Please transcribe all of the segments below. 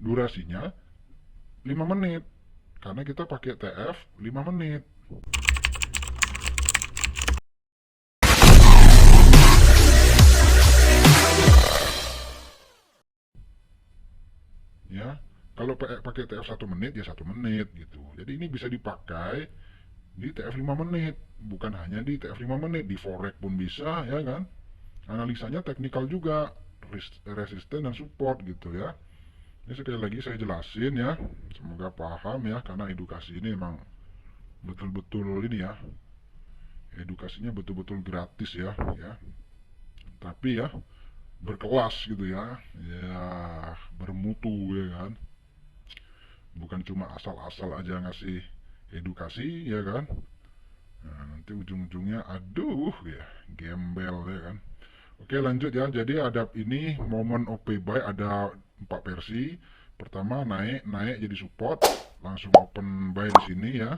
durasinya 5 menit. Karena kita pakai TF 5 menit. Ya, kalau pakai TF 1 menit ya 1 menit gitu. Jadi ini bisa dipakai di TF 5 menit, bukan hanya di TF 5 menit, di forex pun bisa ya kan. Analisanya teknikal juga, resisten dan support gitu ya. Ini sekali lagi saya jelasin ya, semoga paham ya, karena edukasi ini emang betul-betul ini ya, edukasinya betul-betul gratis ya, ya. Tapi ya berkelas gitu ya, ya bermutu ya kan. Bukan cuma asal-asal aja ngasih edukasi ya kan. Nah, nanti ujung-ujungnya aduh ya, gembel ya kan. Oke lanjut ya, jadi ada ini momen OP buy ada 4 versi. Pertama naik jadi support, langsung open buy di sini ya.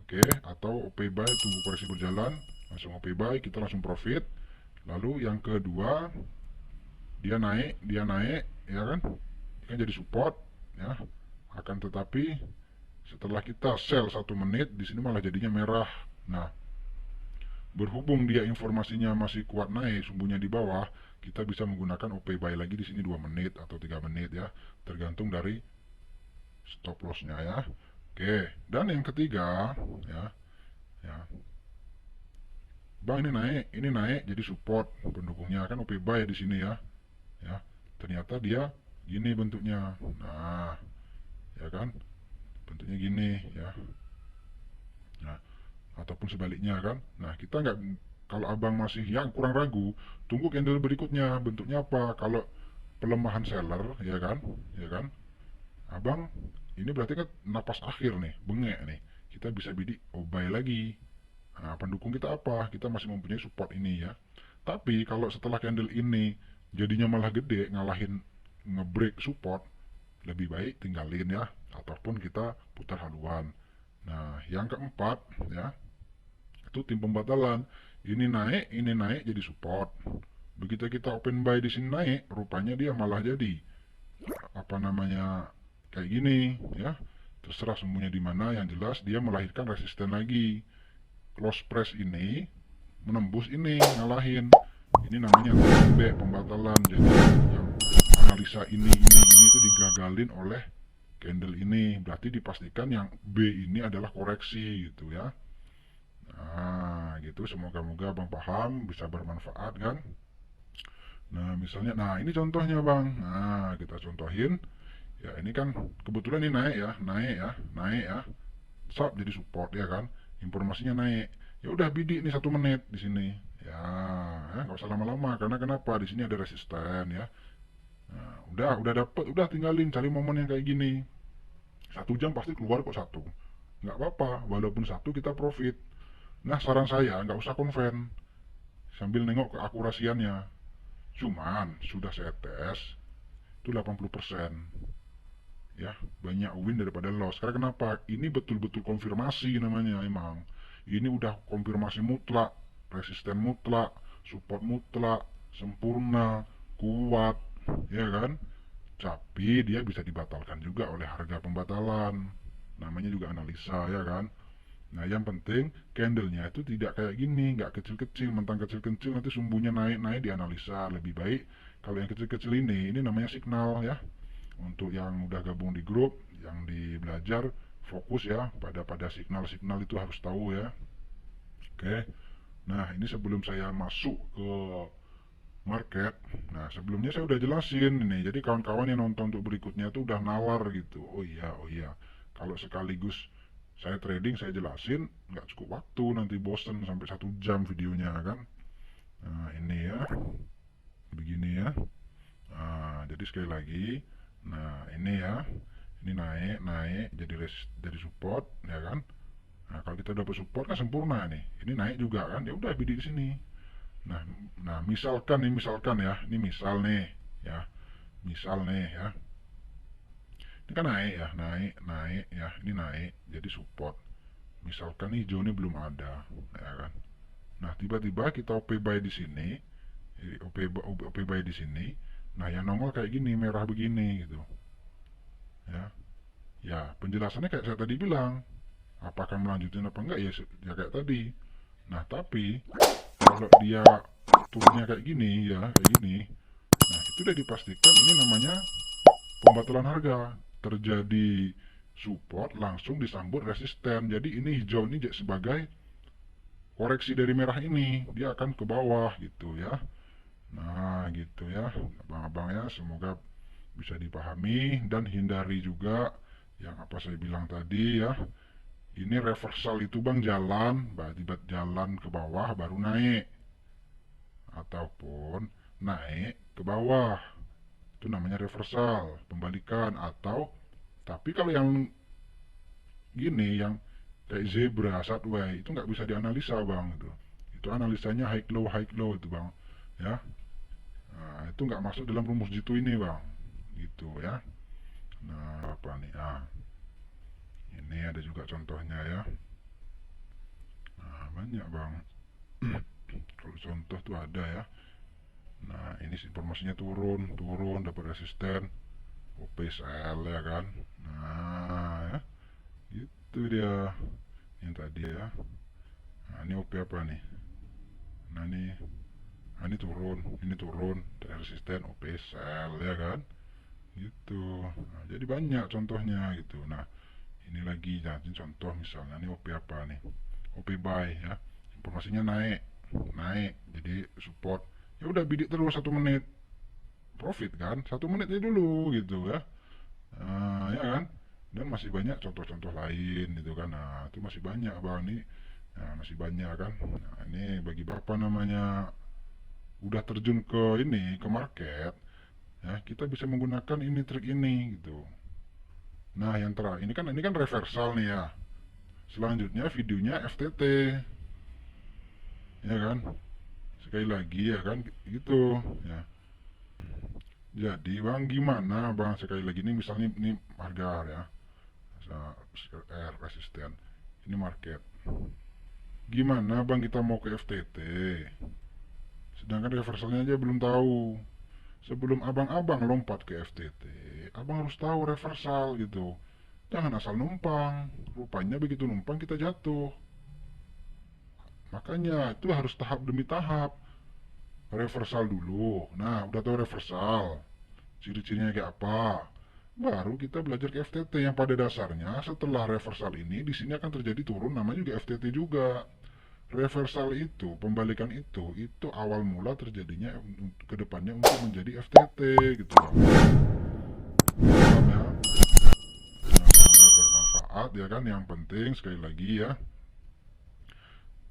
Oke, atau OP buy tunggu koreksi berjalan, langsung OP buy kita langsung profit. Lalu yang kedua dia naik ya kan, kan jadi support ya. Akan tetapi setelah kita sell 1 menit di sini malah jadinya merah. Nah, berhubung dia informasinya masih kuat naik, sumbunya di bawah, kita bisa menggunakan OP buy lagi di sini 2 menit atau 3 menit ya, tergantung dari stop lossnya ya. Oke, dan yang ketiga ya, ya. Bang ini naik jadi support pendukungnya kan OP buy di sini ya. Ya. Ternyata dia gini bentuknya. Nah, ya kan? Bentuknya gini ya. Nah, ataupun sebaliknya kan. Nah, kita nggak, kalau abang masih yang kurang ragu, tunggu candle berikutnya bentuknya apa. Kalau pelemahan seller ya kan, ya kan, abang ini berarti kan napas akhir nih, bengek nih, kita bisa bidik oh buy lagi. Nah, pendukung kita apa, kita masih mempunyai support ini ya. Tapi kalau setelah candle ini jadinya malah gede, ngalahin ngebreak support, lebih baik tinggalin ya, ataupun kita putar haluan. Nah, yang keempat ya, itu tim pembatalan. Ini naik jadi support. Begitu kita open buy di sini naik, rupanya dia malah jadi apa namanya kayak gini ya. Terserah semuanya di mana, yang jelas dia melahirkan resisten lagi. Close press ini menembus ini, ngalahin. Ini namanya TMB, pembatalan. Jadi yang analisa ini itu digagalin oleh candle ini. Berarti dipastikan yang B ini adalah koreksi gitu ya. Nah, gitu. Semoga-moga Bang paham, bisa bermanfaat kan. Nah, misalnya, nah ini contohnya Bang. Nah, kita contohin. Ya, ini kan kebetulan ini naik ya, naik ya. Sub jadi support ya kan. Informasinya naik. Ya udah bidik nih 1 menit di sini. Ya, nggak usah lama-lama karena kenapa? Di sini ada resisten ya. Nah, udah dapet, udah tinggalin cari momen yang kayak gini. 1 jam pasti keluar kok satu. Nggak apa-apa, walaupun satu kita profit. Nah, saran saya nggak usah konven sambil nengok keakurasiannya. Cuman sudah saya tes itu 80%. Ya, banyak win daripada loss. Karena kenapa? Ini betul-betul konfirmasi namanya emang. Ini udah konfirmasi mutlak, resisten mutlak, support mutlak, sempurna, kuat, ya kan? Tapi dia bisa dibatalkan juga oleh harga pembatalan. Namanya juga analisa, ya kan? Nah, yang penting candlenya itu tidak kayak gini, nggak kecil-kecil, mentang kecil-kecil nanti sumbunya naik-naik dianalisa. Lebih baik kalau yang kecil-kecil ini namanya signal ya. Untuk yang udah gabung di grup, yang di belajar, fokus ya pada signal-signal itu harus tahu ya. Oke. Nah, ini sebelum saya masuk ke market. Nah, sebelumnya saya udah jelasin ini. Jadi kawan-kawan yang nonton untuk berikutnya tuh udah nalar gitu. Oh iya, oh iya. Kalau sekaligus saya trading, saya jelasin, nggak cukup waktu, nanti bosen sampai 1 jam videonya kan. Nah, ini ya, begini ya. Nah, jadi sekali lagi, nah ini ya, ini naik, jadi support, ya kan? Nah, kalau kita dapat support kan sempurna nih. Ini naik juga kan? Ya udah bidik di sini. Nah, misalkan ya, ini misal nih, ya, misal nih ya. Ini kan naik ya, naik ya, ini naik, jadi support. Misalkan hijau ini belum ada, ya kan? Nah, tiba-tiba kita OP buy di sini, OP buy di sini. Nah, yang nongol kayak gini, merah begini gitu. ya. Ya, penjelasannya kayak saya tadi bilang, apakah melanjutin apa enggak ya, ya kayak tadi. Nah, tapi kalau dia turunnya kayak gini ya, kayak gini, nah itu udah dipastikan ini namanya pembatalan harga. Terjadi support langsung disambut resisten. Jadi ini hijau ini sebagai koreksi dari merah ini, dia akan ke bawah gitu ya. Nah, gitu ya, abang-abang ya, semoga bisa dipahami dan hindari juga yang apa saya bilang tadi ya. Ini reversal itu bang jalan, berarti jalan ke bawah baru naik, ataupun naik ke bawah. Itu namanya reversal, pembalikan atau tapi kalau yang gini, yang kayak zebra, subway itu nggak bisa dianalisa bang itu. Itu analisanya high low itu bang, ya. Nah, itu nggak masuk dalam rumus jitu ini bang, gitu ya. Nah apa nih? Ah, ini ada juga contohnya ya. Nah banyak bang. Kalau contoh tuh ada ya. Nah ini informasinya turun, turun dapat resisten, OPSL ya kan. Nah ya, itu dia yang tadi ya. Nah ini OP apa nih? Nah ini turun, resisten OPSL ya kan. Gitu. Nah, jadi banyak contohnya gitu. Nah ini lagi jadi contoh misalnya ini OP apa nih? OP buy ya. Informasinya naik, naik. Jadi support. Ya udah bidik terus 1 menit. Profit kan? 1 menit ini dulu gitu ya. Ya kan? Dan masih banyak contoh-contoh lain gitu kan. Nah, itu masih banyak bang nih. Nah, masih banyak kan. Nah, ini bagi bapak namanya udah terjun ke ini, ke market, ya kita bisa menggunakan ini trik ini gitu. Nah, yang terakhir ini kan reversal nih ya. Selanjutnya videonya FTT, ya kan? Sekali lagi ya kan gitu ya. Jadi bang gimana bang sekali lagi ini misalnya ini harga ya, R resisten, ini market. Gimana bang kita mau ke FTT? Sedangkan reversalnya aja belum tahu. Sebelum abang-abang lompat ke FTT, abang harus tahu reversal gitu. Jangan asal numpang. Rupanya begitu numpang kita jatuh. Makanya itu harus tahap demi tahap. Reversal dulu. Nah, udah tahu reversal. Ciri-cirinya kayak apa? Baru kita belajar ke FTT yang pada dasarnya setelah reversal ini di sini akan terjadi turun namanya juga FTT juga. Reversal itu, pembalikan itu awal mula terjadinya ke depannya untuk menjadi FTT gitu loh. Paham ya? Nah, semoga bermanfaat ya kan. Yang penting sekali lagi ya,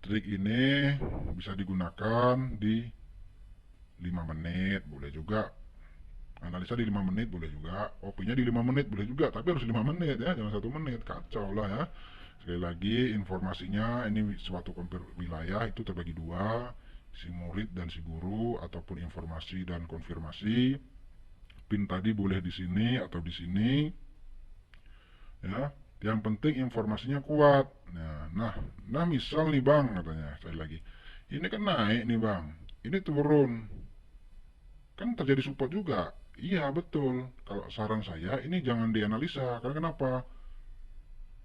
trik ini bisa digunakan di 5 menit, boleh juga. Analisa di 5 menit boleh juga. Opininya di 5 menit boleh juga, tapi harus 5 menit ya, jangan 1 menit. Kacau lah ya. Sekali lagi informasinya ini suatu wilayah itu terbagi dua, si murid dan si guru ataupun informasi dan konfirmasi. Pin tadi boleh di sini atau di sini ya. Yang penting informasinya kuat. Nah misal nih bang katanya sekali lagi, ini kan naik nih bang, ini turun, kan terjadi support juga. Iya betul. Kalau saran saya ini jangan dianalisa karena kenapa?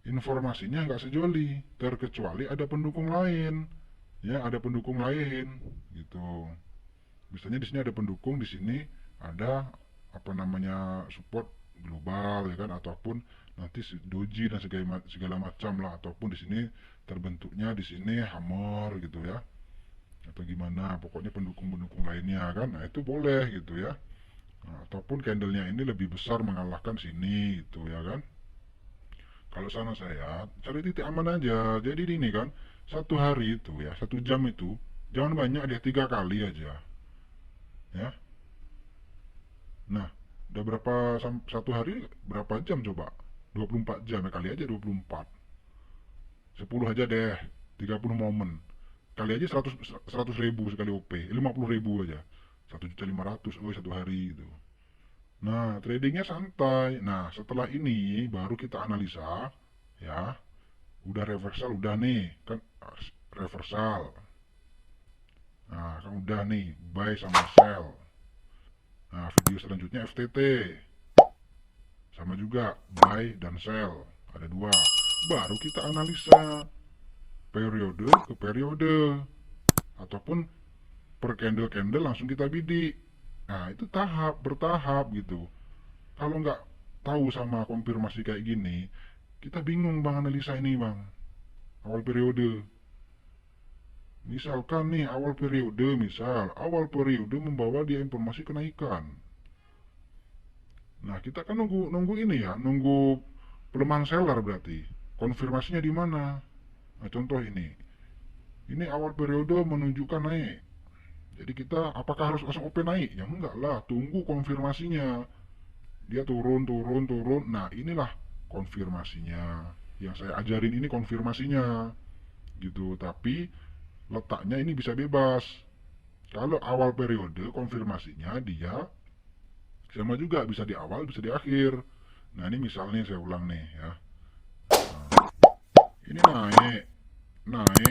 Informasinya nggak sejoli, terkecuali ada pendukung lain. Ya ada pendukung lain gitu. Misalnya di sini ada pendukung, di sini ada apa namanya support global ya kan, ataupun nanti doji dan segala macam lah, ataupun di sini terbentuknya di sini hammer gitu ya, atau gimana pokoknya pendukung-pendukung lainnya kan. Nah itu boleh gitu ya. Nah, ataupun candlenya ini lebih besar mengalahkan sini gitu ya kan. Kalau sana saya cari titik aman aja. Jadi ini kan 1 hari itu ya, 1 jam itu jangan banyak dia 3 kali aja ya. Nah, udah berapa 1 hari berapa jam coba? 24 jam ya, kali aja 24. 10 aja deh, 30 momen. Kali aja 100 ribu sekali OP, 50 ribu aja. 1.500.000 oh 1 hari gitu. Nah, tradingnya santai. Nah, setelah ini baru kita analisa ya. Udah reversal udah nih, kan reversal. Nah, kan udah nih buy sama sell. Nah, video selanjutnya FTT. sama juga buy dan sell, ada dua. Baru kita analisa periode ke periode, ataupun per candle-candle langsung kita bidik. Nah itu bertahap gitu. Kalau nggak tahu sama konfirmasi kayak gini, kita bingung bang analisa ini bang. Awal periode, misalkan nih awal periode membawa dia informasi kenaikan. Nah kita kan nunggu nunggu ini ya, nunggu pelemahan seller berarti. Konfirmasinya di mana? Nah contoh ini awal periode menunjukkan naik. Jadi kita apakah harus langsung open naik? Ya enggak lah, tunggu konfirmasinya. Dia turun, turun, turun. Nah inilah konfirmasinya. Yang saya ajarin ini konfirmasinya. Gitu, tapi letaknya ini bisa bebas. Kalau awal periode konfirmasinya dia sama juga bisa di awal bisa di akhir. Nah ini misalnya saya ulang nih ya. Ini naik,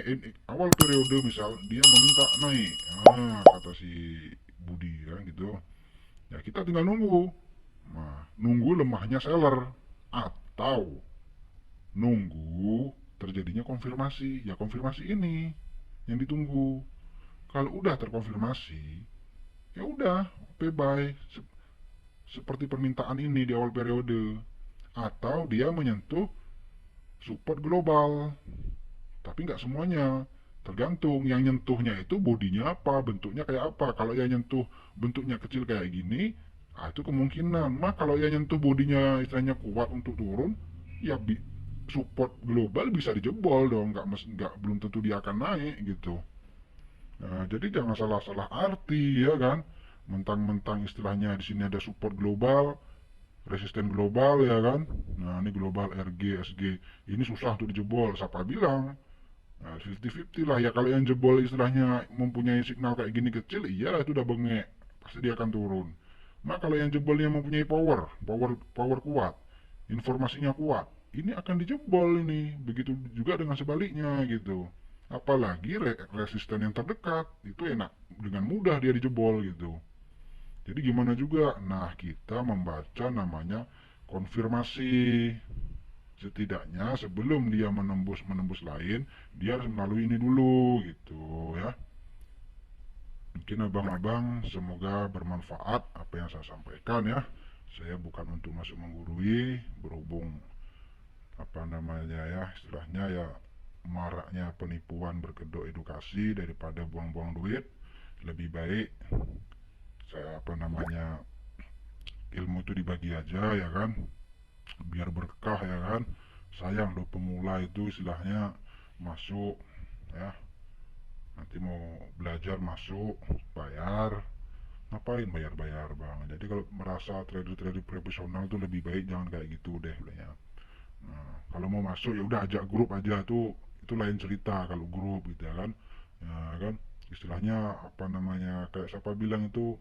ini awal periode misal dia meminta naik. Kata si Budi ya gitu. Ya kita tinggal nunggu. Nah, nunggu lemahnya seller atau nunggu terjadinya konfirmasi. Ya konfirmasi ini yang ditunggu. Kalau udah terkonfirmasi, ya udah, oke bye. Seperti permintaan ini di awal periode. Atau dia menyentuh support global. Tapi nggak semuanya. Tergantung yang nyentuhnya itu bodinya apa, bentuknya kayak apa. Kalau yang nyentuh bentuknya kecil kayak gini, itu kemungkinan. Kalau yang nyentuh bodinya istilahnya kuat untuk turun, ya support global bisa dijebol dong. Nggak belum tentu dia akan naik gitu. Nah, jadi jangan salah-salah arti ya kan. Mentang-mentang istilahnya di sini ada support global, resisten global ya kan. Nah, ini global RG, SG. Ini susah untuk dijebol. Siapa bilang? Nah, 50-50 lah ya, kalau yang jebol istilahnya mempunyai signal kayak gini kecil, iya itu udah bengek. Pasti dia akan turun. Nah, kalau yang jebolnya mempunyai power kuat, informasinya kuat, ini akan dijebol ini. Begitu juga dengan sebaliknya gitu. Apalagi resisten yang terdekat, itu enak dengan mudah dia dijebol gitu. Jadi gimana juga? Nah, kita membaca namanya konfirmasi. Setidaknya sebelum dia menembus lain, dia harus melalui ini dulu gitu ya. Mungkin abang-abang semoga bermanfaat apa yang saya sampaikan ya. Saya bukan untuk masuk menggurui, berhubung apa namanya ya, istilahnya ya maraknya penipuan berkedok edukasi daripada buang-buang duit. Lebih baik saya apa namanya ilmu itu dibagi aja ya kan, biar berkah ya kan. Sayang loh pemula itu istilahnya masuk ya, nanti mau belajar masuk bayar, ngapain bayar-bayar bang. Jadi kalau merasa trader-trader profesional tuh lebih baik jangan kayak gitu deh ya. Nah, kalau mau masuk ya udah ajak grup aja tuh, itu lain cerita kalau grup gitu ya kan. Ya kan istilahnya apa namanya kayak siapa bilang itu,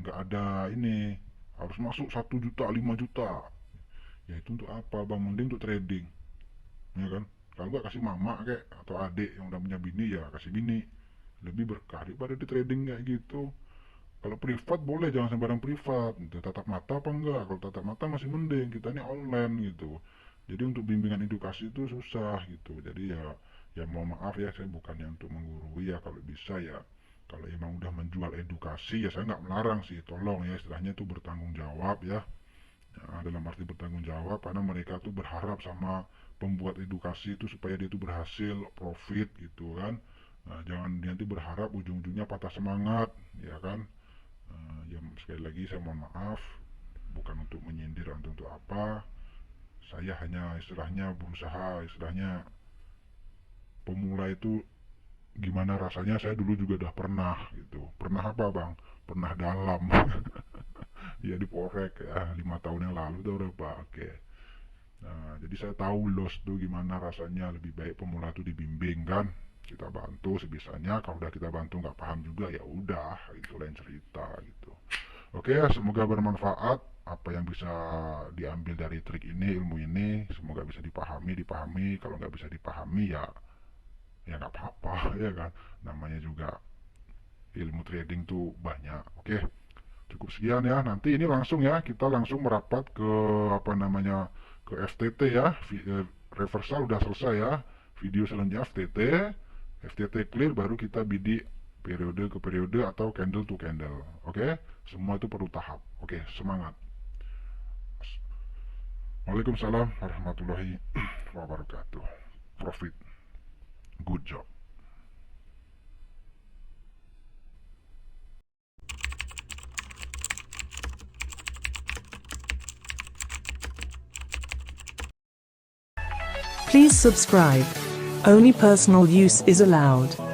nggak ada ini harus masuk 1 juta 5 juta. Ya itu untuk apa bang, mending untuk trading ya kan. Kalau nggak kasih mama kayak atau adik yang udah punya bini, ya kasih bini, lebih berkah daripada di trading kayak gitu. Kalau privat boleh, jangan sembarang privat gitu. Tatap mata apa enggak? Kalau tatap mata masih mending, kita ini online gitu. Jadi untuk bimbingan edukasi itu susah gitu. Jadi ya mau maaf ya, saya bukannya untuk menggurui ya. Kalau bisa ya, kalau emang udah menjual edukasi ya saya nggak melarang sih, tolong ya istilahnya itu bertanggung jawab ya. Ya, dalam arti bertanggung jawab karena mereka tuh berharap sama pembuat edukasi itu supaya dia tuh berhasil profit gitu kan. Nah, jangan nanti berharap ujung-ujungnya patah semangat ya kan. Ya sekali lagi saya mohon maaf, bukan untuk menyindir atau untuk apa. Saya hanya istilahnya berusaha, istilahnya pemula itu gimana rasanya, saya dulu juga udah pernah gitu. Pernah apa bang? Pernah dalam. Ya di Porek ya 5 tahun yang lalu tuh udah pakai. Nah, jadi saya tahu los tuh gimana rasanya. Lebih baik pemula tuh dibimbing kan, kita bantu sebisanya. Kalau udah kita bantu nggak paham juga ya udah, itu lain cerita gitu. Oke ya, semoga bermanfaat apa yang bisa diambil dari trik ini, ilmu ini. Semoga bisa dipahami. Kalau nggak bisa dipahami ya nggak apa-apa ya kan. Namanya juga ilmu trading tuh banyak. Oke, cukup cukup sekian ya. Nanti ini langsung ya, kita langsung merapat ke ke FTT ya. Reversal udah selesai ya. Video selanjutnya FTT clear, baru kita bidik periode ke periode atau candle to candle. Oke, semua itu perlu tahap. Oke, semangat. Waalaikumsalam warahmatullahi wabarakatuh. Profit. Good job. Please subscribe. Only personal use is allowed.